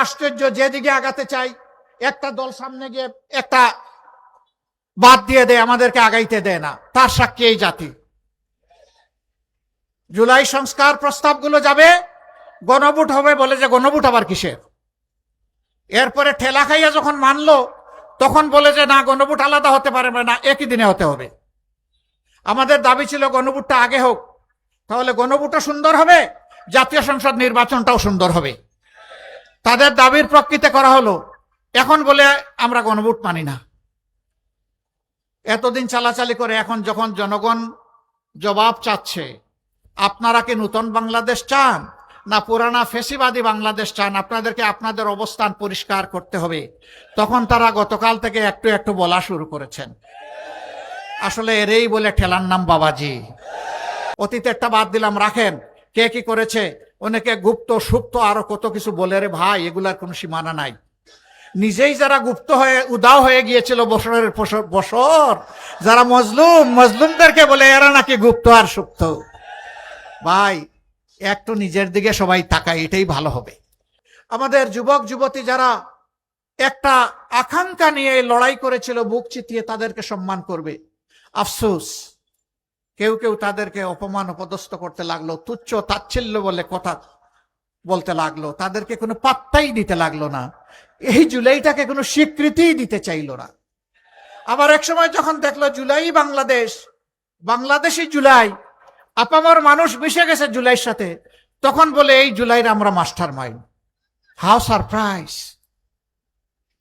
আশ্চর্য, যেদিকে আগাতে চাই একটা দল সামনে গিয়ে একটা বাদ দিয়ে দেয়, আমাদেরকে আগাইতে দেয় না। তার সাক্ষী এই জাতি। জুলাই সংস্কার প্রস্তাবগুলো যাবে, গণভোট হবে, বলে যে গণভোট আবার কিসের। এরপরে ঠেলা খাইয়া যখন মানলো, তখন বলে যে না, গণভোট আলাদা হতে পারে না, একই দিনে হতে হবে। আমাদের দাবি ছিল গণভোটটা আগে হোক, তাহলে গণভোটও সুন্দর হবে, জাতীয় সংসদ নির্বাচনটাও সুন্দর হবে। তাদের দাবির প্রকৃতি করা হলো। এখন বলে আমরা গণভোট মানি না। এতদিন চালাচালি করে এখন যখন জনগণ জবাব চাচ্ছে, আপনারা কি নতুন বাংলাদেশ চান না পুরানা ফেসিবাদী বাংলাদেশ চান, আপনাদেরকে আপনাদের অবস্থান পরিষ্কার করতে হবে, তখন তারা গতকাল থেকে একটু একটু বলা শুরু করেছেন। আসলে এরই বলে ঠেলার নাম বাবাজি। অতীতেরটা বাদ দিলাম, রাখেন কে কি করেছে, অনেকে গুপ্ত সুপ্ত আরো কত কিছু বলে। রে ভাই, এগুলার কোনো সীমানা নাই। নিজেই যারা গুপ্ত হয়ে উদাও হয়ে গিয়েছিল বছরের বছর, যারা মজলুমদেরকে বলে এরা নাকি গুপ্ত আর সুপ্ত। ভাই, একটু নিজের দিকে সবাই তাকায়, এটাই ভালো হবে। আমাদের যুবক যুবতী যারা একটা আকাঙ্ক্ষা নিয়ে লড়াই করেছিল, বুক চিতিয়ে, তাদেরকে সম্মান করবে। আফসোস, কেউ কেউ তাদেরকে অপমান অপদস্থ করতে লাগলো, তুচ্ছ তাচ্ছিল্য বলে কথা বলতে লাগলো, তাদেরকে কোনো পাত্তাই দিতে লাগলো না। এই জুলাইটাকে কোনো স্বীকৃতি দিতে চাইলো না। আবার এক সময় যখন দেখলো জুলাই বাংলাদেশি জুলাই, আপামর মানুষ মিশে গেছে জুলাইয়ের সাথে, তখন বলে এই জুলাইয়ের আমরা মাস্টার মাইন্ড। How surprise!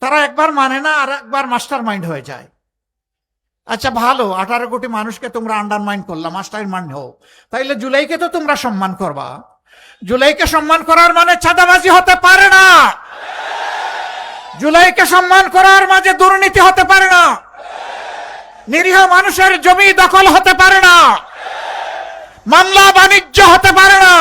তারা একবার মানে না, আর একবার মাস্টার মাইন্ড হয়ে যায়। আচ্ছা ভালো, 18 কোটি মানুষকে তোমরা আন্ডারমাইন্ড করলা, মাস্টার মাইন্ড হও, তাইলে জুলাইকে তো তোমরা সম্মান করবা। জুলাইকে সম্মান করার মানে চাঁদাবাজি হতে পারে না। জুলাইকে সম্মান করার মাঝে দুর্নীতি হতে পারে না। নিরীহ মানুষের জমি দখল হতে পারে না। মামলা বাণিজ্য হতে পারে না।